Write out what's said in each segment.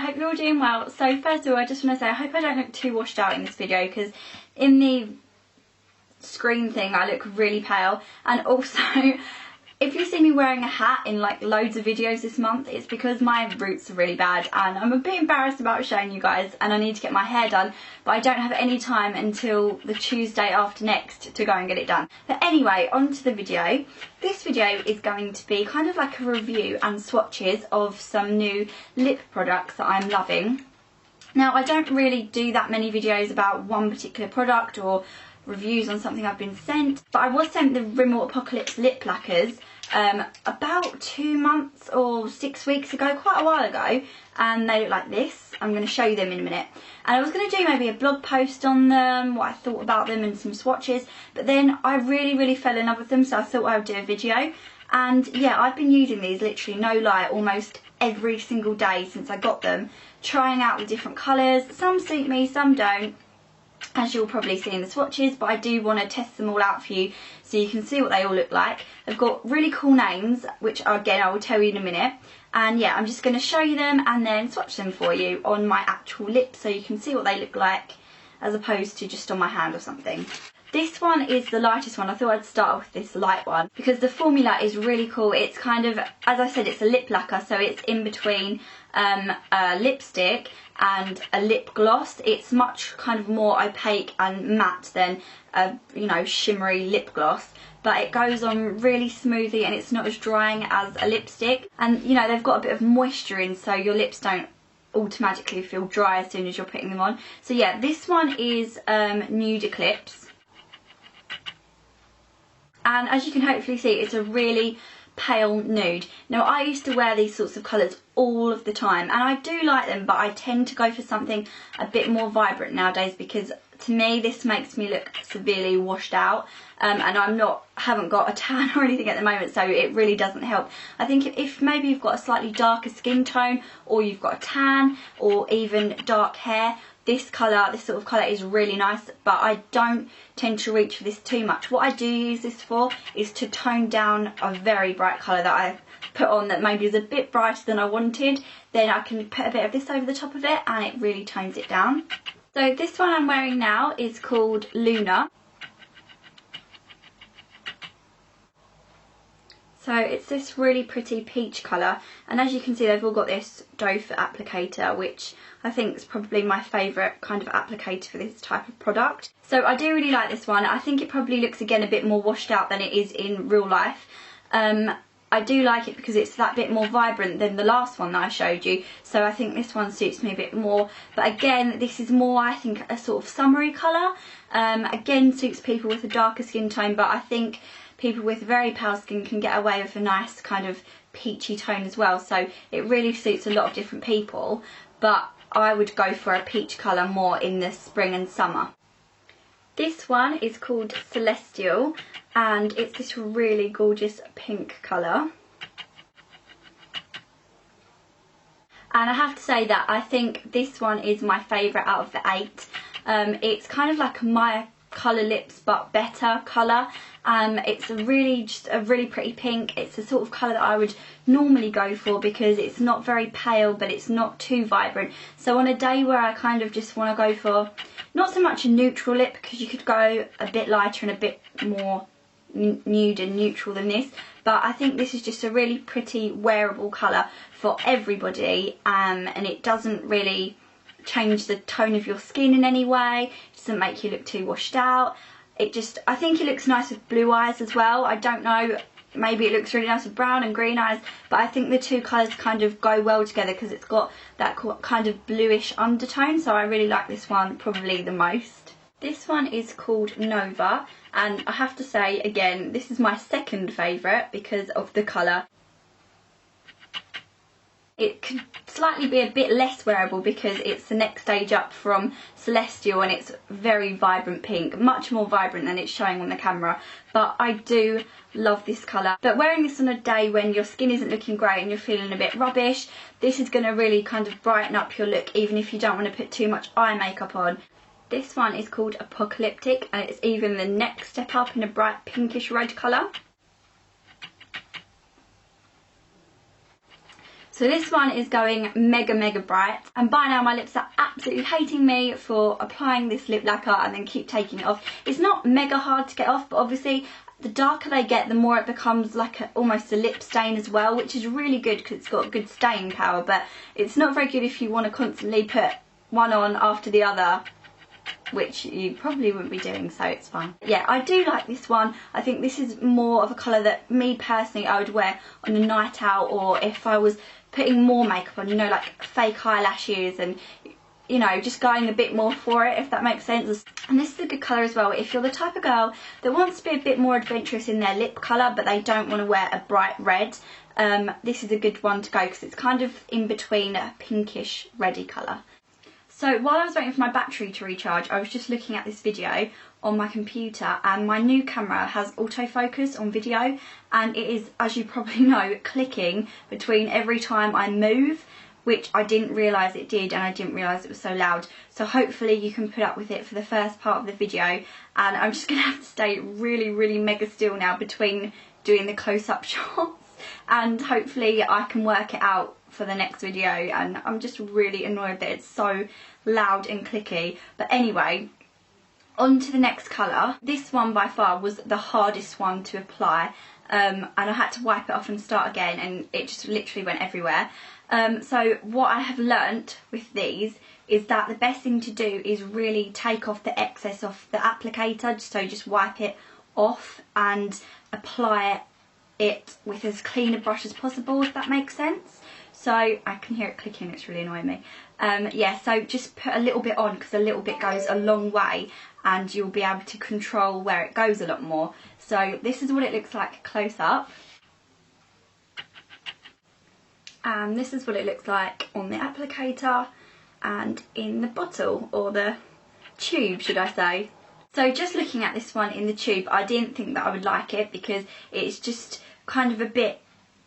hope you're all doing well. So first of all, I just want to say I hope I don't look too washed out in this video, because in the screen thing I look really pale. And also, if you see me wearing a hat in like loads of videos this month, it's because my roots are really bad and I'm a bit embarrassed about showing you guys, and I need to get my hair done, but I don't have any time until the Tuesday after next to go and get it done. But anyway, on to the video. This video is going to be kind of like a review and swatches of some new lip products that I'm loving. Now, I don't really do that many videos about one particular product or reviews on something I've been sent, but I was sent the Rimmel Apocalypse lip lacquers about 2 months or 6 weeks ago, quite a while ago, and they look like this. I'm going to show you them in a minute. And I was going to do maybe a blog post on them, what I thought about them and some swatches, but then I really fell in love with them, so I thought I would do a video. And yeah, I've been using these, literally no lie, almost every single day since I got them, trying out the different colours. Some suit me, some don't, as you'll probably see in the swatches, but I do want to test them all out for you so you can see what they all look like. They've got really cool names, which again I will tell you in a minute. And yeah, I'm just going to show you them and then swatch them for you on my actual lips so you can see what they look like as opposed to just on my hand or something. This one is the lightest one. I thought I'd start with this light one because the formula is really cool. It's kind of, as I said, it's a lip lacquer, so it's in between a lipstick and a lip gloss. It's much kind of more opaque and matte than a, you know, shimmery lip gloss, but it goes on really smoothly and it's not as drying as a lipstick. And you know, they've got a bit of moisture in, so your lips don't automatically feel dry as soon as you're putting them on. So yeah, this one is Nude Eclipse. And as you can hopefully see, it's a really pale nude. Now, I used to wear these sorts of colours all of the time, and I do like them, but I tend to go for something a bit more vibrant nowadays because to me this makes me look severely washed out, and haven't got a tan or anything at the moment, so it really doesn't help. I think if maybe you've got a slightly darker skin tone, or you've got a tan, or even dark hair, this colour, this sort of colour is really nice, but I don't tend to reach for this too much. What I do use this for is to tone down a very bright colour that I put on that maybe is a bit brighter than I wanted. Then I can put a bit of this over the top of it and it really tones it down. So this one I'm wearing now is called Luna. So it's this really pretty peach colour, and as you can see they've all got this doe foot applicator, which I think is probably my favourite kind of applicator for this type of product. So I do really like this one. I think it probably looks again a bit more washed out than it is in real life. I do like it because it's that bit more vibrant than the last one that I showed you, so I think this one suits me a bit more. But again, this is more, I think, a sort of summery colour. Again, suits people with a darker skin tone, but I think people with very pale skin can get away with a nice kind of peachy tone as well, so it really suits a lot of different people, but I would go for a peach colour more in the spring and summer. This one is called Celestial, and it's this really gorgeous pink colour. And I have to say that I think this one is my favourite out of the 8. It's kind of like my colour lips but better colour. It's just a really pretty pink. It's the sort of colour that I would normally go for because it's not very pale but it's not too vibrant. So on a day where I kind of just want to go for not so much a neutral lip, because you could go a bit lighter and a bit more nude and neutral than this, but I think this is just a really pretty wearable colour for everybody, and it doesn't really change the tone of your skin in any way. It doesn't make you look too washed out. I think it looks nice with blue eyes as well. I don't know, maybe it looks really nice with brown and green eyes, but I think the two colours kind of go well together because it's got that kind of bluish undertone, so I really like this one probably the most. This one is called Nova, and I have to say again, this is my second favourite because of the colour. It could slightly be a bit less wearable because it's the next stage up from Celestial, and it's very vibrant pink, much more vibrant than it's showing on the camera, but I do love this colour. But wearing this on a day when your skin isn't looking great and you're feeling a bit rubbish, this is going to really kind of brighten up your look even if you don't want to put too much eye makeup on. This one is called Apocalyptic, and it's even the next step up in a bright pinkish red colour. So this one is going mega bright, and by now my lips are absolutely hating me for applying this lip lacquer and then keep taking it off. It's not mega hard to get off, but obviously the darker they get, the more it becomes like almost a lip stain as well, which is really good because it's got good staying power, but it's not very good if you want to constantly put one on after the other, which you probably wouldn't be doing, so it's fine. Yeah, I do like this one. I think this is more of a colour that me personally I would wear on a night out, or if I was putting more makeup on, you know, like fake eyelashes and, you know, just going a bit more for it, if that makes sense. And this is a good colour as well if you're the type of girl that wants to be a bit more adventurous in their lip colour but they don't want to wear a bright red. This is a good one to go because it's kind of in between a pinkish reddy colour. So while I was waiting for my battery to recharge, I was just looking at this video on my computer, and my new camera has autofocus on video, and it is, as you probably know, clicking between every time I move, which I didn't realise it did, and I didn't realise it was so loud. So hopefully you can put up with it for the first part of the video, and I'm just going to have to stay really mega still now between doing the close-up shots, and hopefully I can work it out for the next video. And I'm just really annoyed that it's so loud and clicky. But anyway, on to the next colour. This one by far was the hardest one to apply, and I had to wipe it off and start again, and it just literally went everywhere. So what I have learnt with these is that the best thing to do is really take off the excess off the applicator, so just wipe it off and apply it with as clean a brush as possible, if that makes sense. So I can hear it clicking, it's really annoying me. Yeah, so just put a little bit on, because a little bit goes a long way and you'll be able to control where it goes a lot more. So this is what it looks like close up. And this is what it looks like on the applicator and in the bottle, or the tube should I say. So just looking at this one in the tube, I didn't think that I would like it because it's just kind of a bit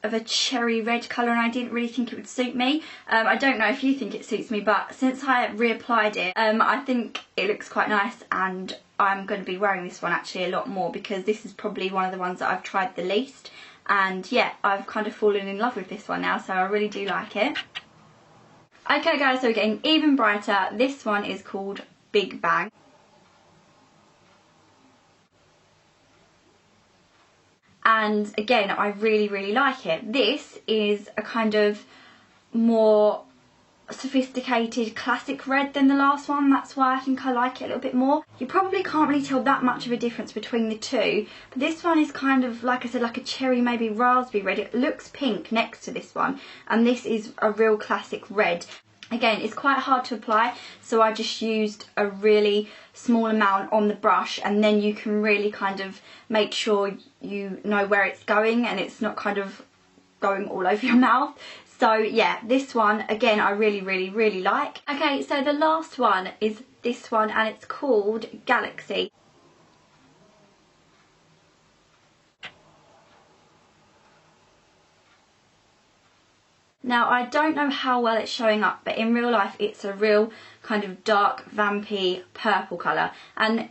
of a cherry red colour, and I didn't really think it would suit me. I don't know if you think it suits me, but since I reapplied it, I think it looks quite nice, and I'm going to be wearing this one actually a lot more because this is probably one of the ones that I've tried the least. And yeah, I've kind of fallen in love with this one now, so I really do like it. Okay guys, so we're getting even brighter. This one is called Big Bang. And again, I really like it. This is a kind of more sophisticated classic red than the last one. That's why I think I like it a little bit more. You probably can't really tell that much of a difference between the two, but this one is kind of, like I said, like a cherry, maybe raspberry red. It looks pink next to this one, and this is a real classic red. Again, it's quite hard to apply, so I just used a really small amount on the brush, and then you can really kind of make sure you know where it's going and it's not kind of going all over your mouth. So yeah, this one, again, I really like. Okay, so the last one is this one, and it's called Galaxy. Now, I don't know how well it's showing up, but in real life it's a real kind of dark, vampy purple colour. And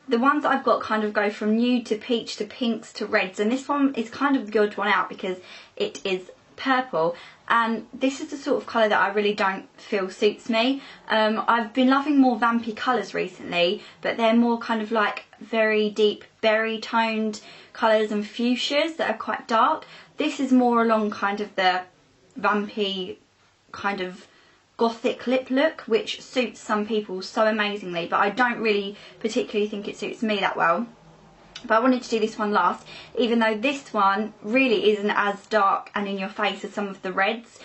the ones that I've got kind of go from nude to peach to pinks to reds, and this one is kind of the odd one out because it is purple. And this is the sort of colour that I really don't feel suits me. I've been loving more vampy colours recently, but they're more kind of like very deep berry toned colours and fuchsias that are quite dark. This is more along kind of the vampy kind of gothic lip look, which suits some people so amazingly, but I don't really particularly think it suits me that well. But I wanted to do this one last, even though this one really isn't as dark and in your face as some of the reds.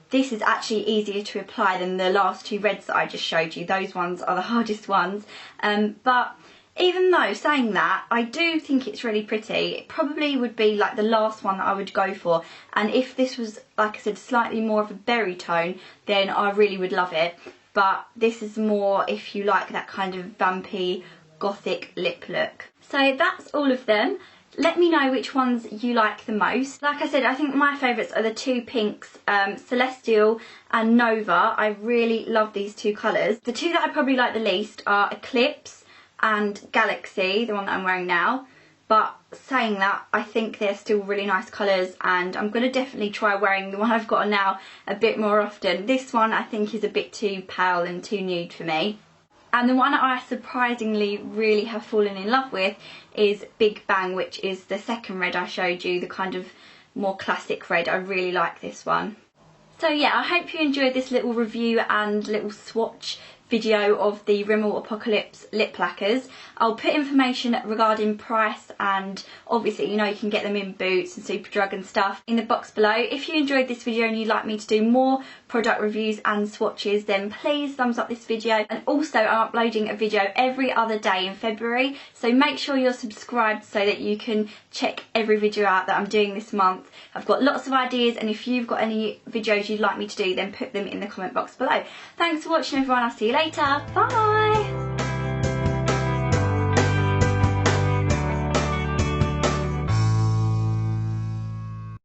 This is actually easier to apply than the last two reds that I just showed you. Those ones are the hardest ones. But even though, saying that, I do think it's really pretty. It probably would be like the last one that I would go for. And if this was, like I said, slightly more of a berry tone, then I really would love it. But this is more if you like that kind of vampy, gothic lip look. So that's all of them. Let me know which ones you like the most. Like I said, I think my favourites are the two pinks, Celestial and Nova. I really love these two colours. The two that I probably like the least are Eclipse and Galaxy, the one that I'm wearing now. but saying that, I think they're still really nice colours, and I'm going to definitely try wearing the one I've got on now a bit more often. This one I think is a bit too pale and too nude for me. And the one I surprisingly really have fallen in love with is Big Bang, which is the second red I showed you, the kind of more classic red. I really like this one. So yeah, I hope you enjoyed this little review and little swatch video of the Rimmel Apocalypse lip lacquers. I'll put information regarding price, and obviously, you know, you can get them in Boots and Superdrug and stuff in the box below. If you enjoyed this video and you'd like me to do more product reviews and swatches, then please thumbs up this video. And also, I'm uploading a video every other day in February, so make sure you're subscribed so that you can check every video out that I'm doing this month. I've got lots of ideas, and if you've got any videos you'd like me to do, then put them in the comment box below. Thanks for watching everyone, I'll see you later, bye!